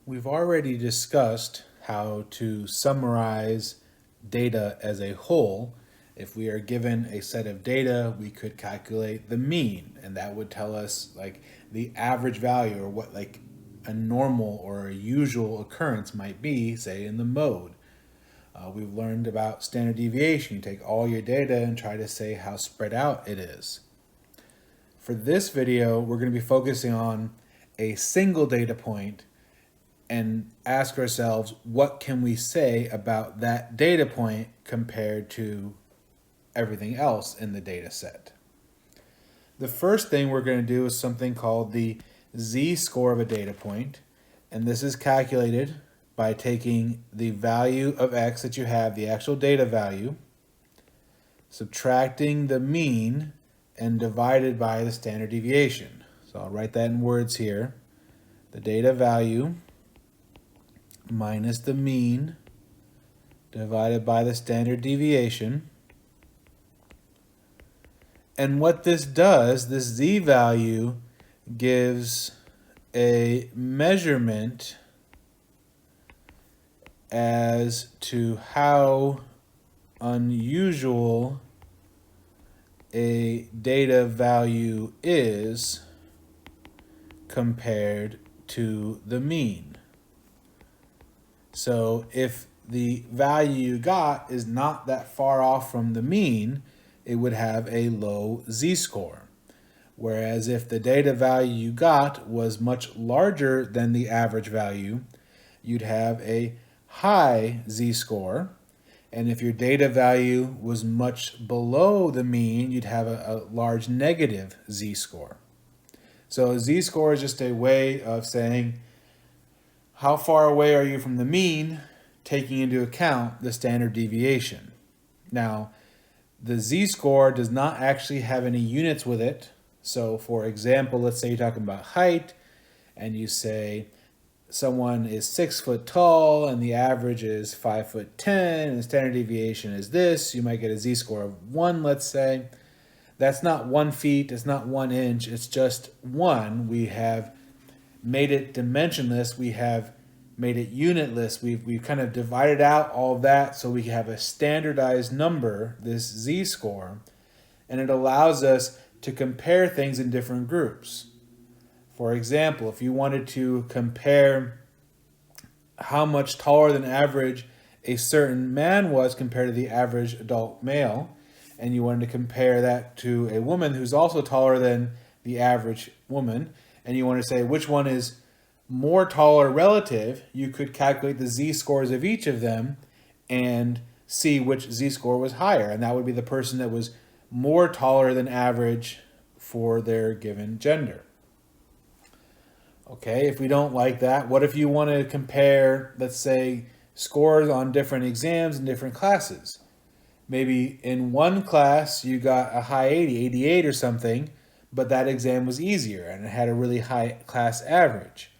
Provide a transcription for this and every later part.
We've already discussed how to summarize data as a whole. If we are given a set of data, we could calculate the mean, and that would tell us like the average value or what like a normal or a usual occurrence might be, say in the mode. We've learned about standard deviation. You take all your data and try to say how spread out it is. For this video, we're going to be focusing on a single data point and ask ourselves, what can we say about that data point compared to everything else in the data set? The first thing we're going to do is something called the Z-score of a data point, and this is calculated by taking the value of x that you have, the actual data value, subtracting the mean, and divided by the standard deviation. So I'll write that in words here. The data value minus the mean divided by the standard deviation. And what this does, this z value gives a measurement as to how unusual a data value is compared to the mean. So if the value you got is not that far off from the mean, it would have a low z-score. Whereas if the data value you got was much larger than the average value, you'd have a high z-score. And if your data value was much below the mean, you'd have a large negative z-score. So a z-score is just a way of saying how far away are you from the mean, taking into account the standard deviation. Now, the z-score does not actually have any units with it. So for example, let's say you're talking about height and you say someone is 6 foot tall and the average is 5'10" and the standard deviation is this. You might get a z-score of 1, let's say. That's not 1 feet, it's not 1 inch, it's just 1. We have made it dimensionless, we have made it unitless, we've kind of divided out all of that so we have a standardized number, this z-score, and it allows us to compare things in different groups. For example, if you wanted to compare how much taller than average a certain man was compared to the average adult male, and you wanted to compare that to a woman who's also taller than the average woman, and you want to say which one is more taller relative, you could calculate the z-scores of each of them and see which z-score was higher. And that would be the person that was more taller than average for their given gender. Okay, if we don't like that, what if you want to compare, let's say, scores on different exams in different classes? Maybe in one class you got a high 80, 88 or something, but that exam was easier and it had a really high class average.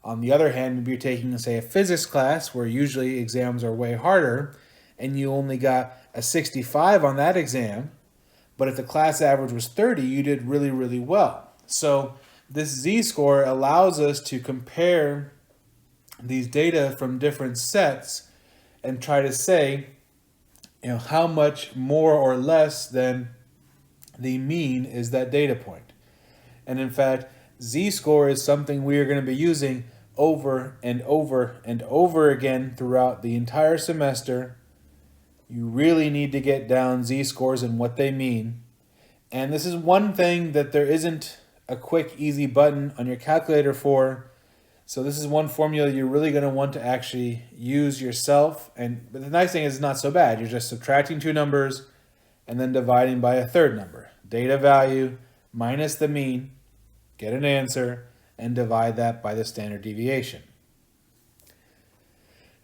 On the other hand, maybe you're taking, say, a physics class where usually exams are way harder and you only got a 65 on that exam, but if the class average was 30, you did really, really well. So this z-score allows us to compare these data from different sets and try to say, how much more or less than the mean is that data point. And in fact, z-score is something we are going to be using over and over and over again throughout the entire semester. You really need to get down z-scores and what they mean. And this is one thing that there isn't a quick, easy button on your calculator for. So this is one formula you're really going to want to actually use yourself. But the nice thing is it's not so bad. You're just subtracting two numbers and then dividing by a third number. Data value minus the mean, get an answer, and divide that by the standard deviation.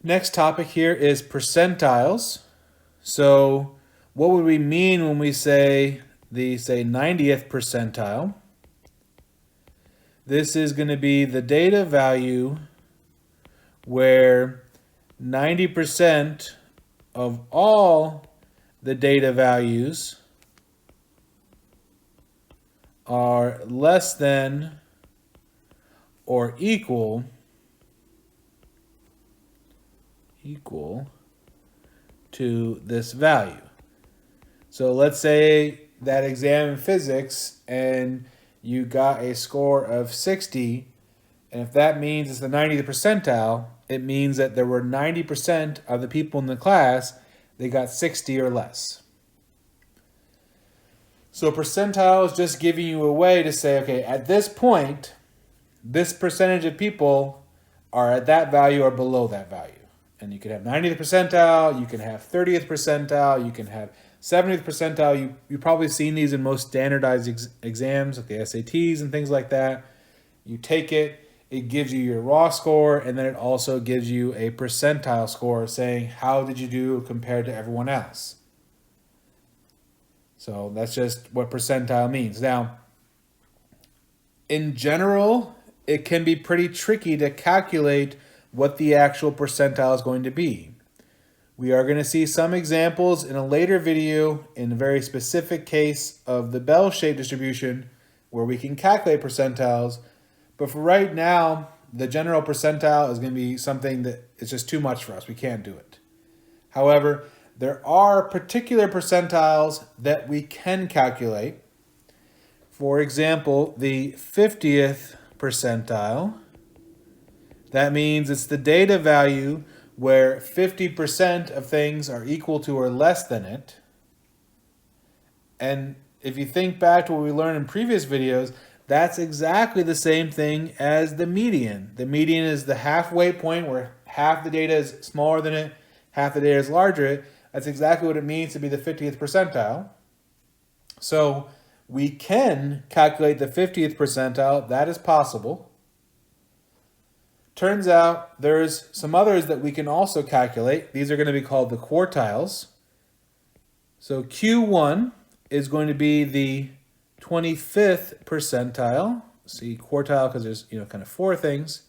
Next topic here is percentiles. So what would we mean when we say the 90th percentile? This is going to be the data value where 90% of all the data values are less than or equal equal to this value. So let's say that exam in physics and you got a score of 60, and if that means it's the 90th percentile, it means that there were 90% of the people in the class they got 60 or less. So percentile is just giving you a way to say, okay, at this point, this percentage of people are at that value or below that value. And you can have 90th percentile, you can have 30th percentile, you can have 70th percentile. You've probably seen these in most standardized exams, like the SATs and things like that. You take it, it gives you your raw score, and then it also gives you a percentile score saying how did you do compared to everyone else. So that's just what percentile means. Now, in general, it can be pretty tricky to calculate what the actual percentile is going to be. We are going to see some examples in a later video in a very specific case of the bell-shaped distribution where we can calculate percentiles. But for right now, the general percentile is going to be something that is just too much for us. We can't do it. However, there are particular percentiles that we can calculate. For example, the 50th percentile. That means it's the data value where 50% of things are equal to or less than it. And if you think back to what we learned in previous videos, that's exactly the same thing as the median. The median is the halfway point where half the data is smaller than it, half the data is larger. That's exactly what it means to be the 50th percentile. So we can calculate the 50th percentile. That is possible. Turns out there's some others that we can also calculate. These are going to be called the quartiles. So Q1 is going to be the 25th percentile. See quartile because there's kind of four things.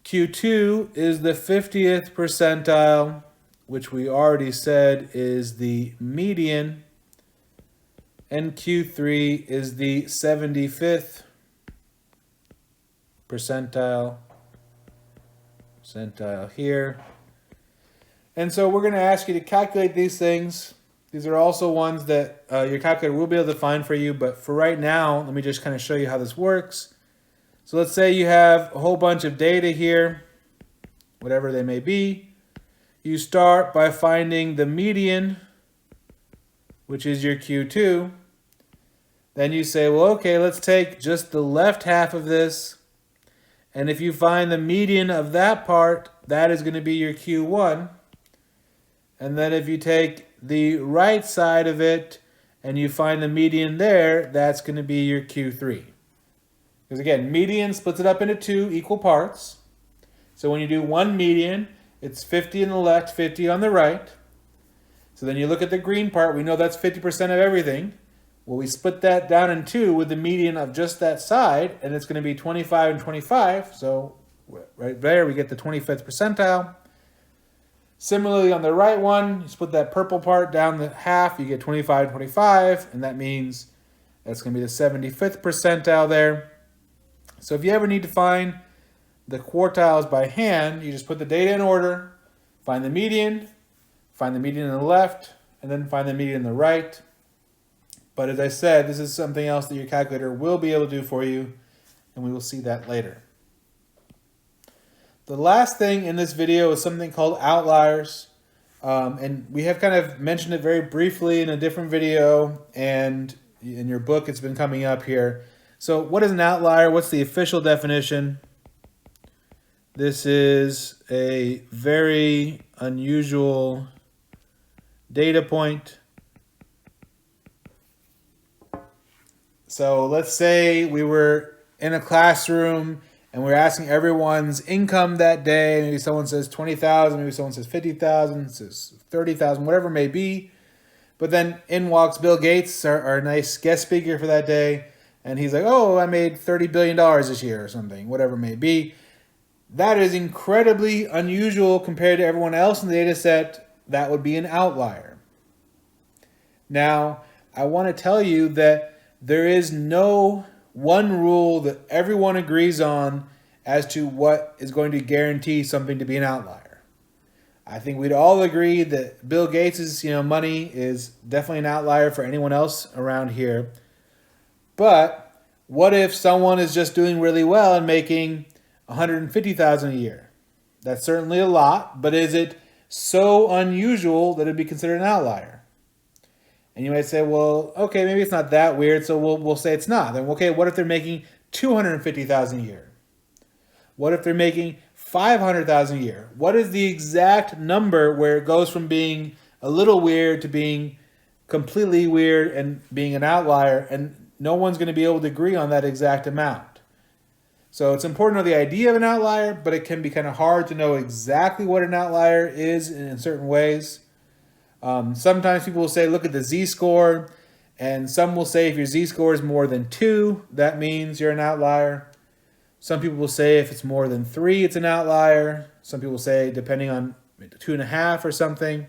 Q2 is the 50th percentile, which we already said is the median. And Q3 is the 75th percentile here. And so we're going to ask you to calculate these things. These are also ones that your calculator will be able to find for you, but for right now, let me just kind of show you how this works. So let's say you have a whole bunch of data here, whatever they may be. You start by finding the median, which is your Q2. Then you say, well, okay, let's take just the left half of this. And if you find the median of that part, that is going to be your Q1. And then if you take the right side of it and you find the median there, that's going to be your Q3. Because again, median splits it up into two equal parts. So when you do one median, it's 50 on the left, 50 on the right. So then you look at the green part, we know that's 50% of everything. Well, we split that down in two with the median of just that side, and it's going to be 25 and 25. So right there, we get the 25th percentile. Similarly, on the right one, you split that purple part down the half, you get 25 and 25, and that means that's going to be the 75th percentile there. So if you ever need to find the quartiles by hand, you just put the data in order, find the median on the left, and then find the median on the right. But as I said, this is something else that your calculator will be able to do for you, and we will see that later. The last thing in this video is something called outliers, and we have kind of mentioned it very briefly in a different video, and in your book it's been coming up here. So what is an outlier? What's the official definition? This is a very unusual data point. So let's say we were in a classroom and we're asking everyone's income that day. Maybe someone says 20,000, maybe someone says 50,000, says 30,000, whatever it may be. But then in walks Bill Gates, our nice guest speaker for that day. And he's like, oh, I made $30 billion this year or something, whatever it may be. That is incredibly unusual compared to everyone else in the data set. That would be an outlier. Now, I want to tell you that there is no one rule that everyone agrees on as to what is going to guarantee something to be an outlier. I think we'd all agree that Bill Gates' money is definitely an outlier for anyone else around here. But what if someone is just doing really well and making $150,000 a year? That's certainly a lot, but is it so unusual that it'd be considered an outlier? And you might say, well, okay, maybe it's not that weird, so we'll say it's not. Then okay, what if they're making $250,000 a year? What if they're making $500,000 a year? What is the exact number where it goes from being a little weird to being completely weird and being an outlier, and no one's going to be able to agree on that exact amount? So it's important to know the idea of an outlier, but it can be kind of hard to know exactly what an outlier is in certain ways. Sometimes people will say, look at the z-score, and some will say if your z-score is more than 2, that means you're an outlier. Some people will say if it's more than 3, it's an outlier. Some people say depending on 2.5 or something.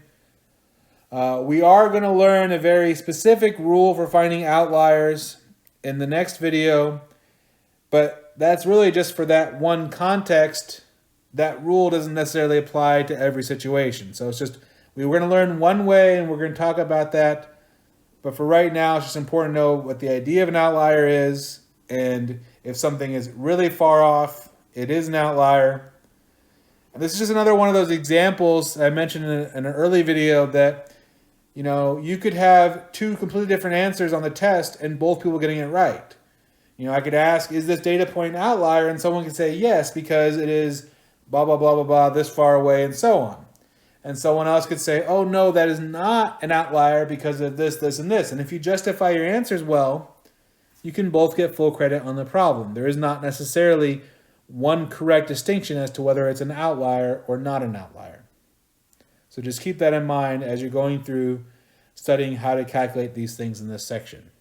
We are going to learn a very specific rule for finding outliers in the next video, but that's really just for that one context. That rule doesn't necessarily apply to every situation. So it's just, we're going to learn one way and we're going to talk about that. But for right now, it's just important to know what the idea of an outlier is, and if something is really far off, it is an outlier. And this is just another one of those examples I mentioned in an early video that, you could have 2 completely different answers on the test and both people getting it right. I could ask, is this data point an outlier? And someone could say yes, because it is blah, blah, blah, blah, blah, this far away, and so on. And someone else could say, oh no, that is not an outlier because of this, this, and this. And if you justify your answers well, you can both get full credit on the problem. There is not necessarily one correct distinction as to whether it's an outlier or not an outlier. So just keep that in mind as you're going through studying how to calculate these things in this section.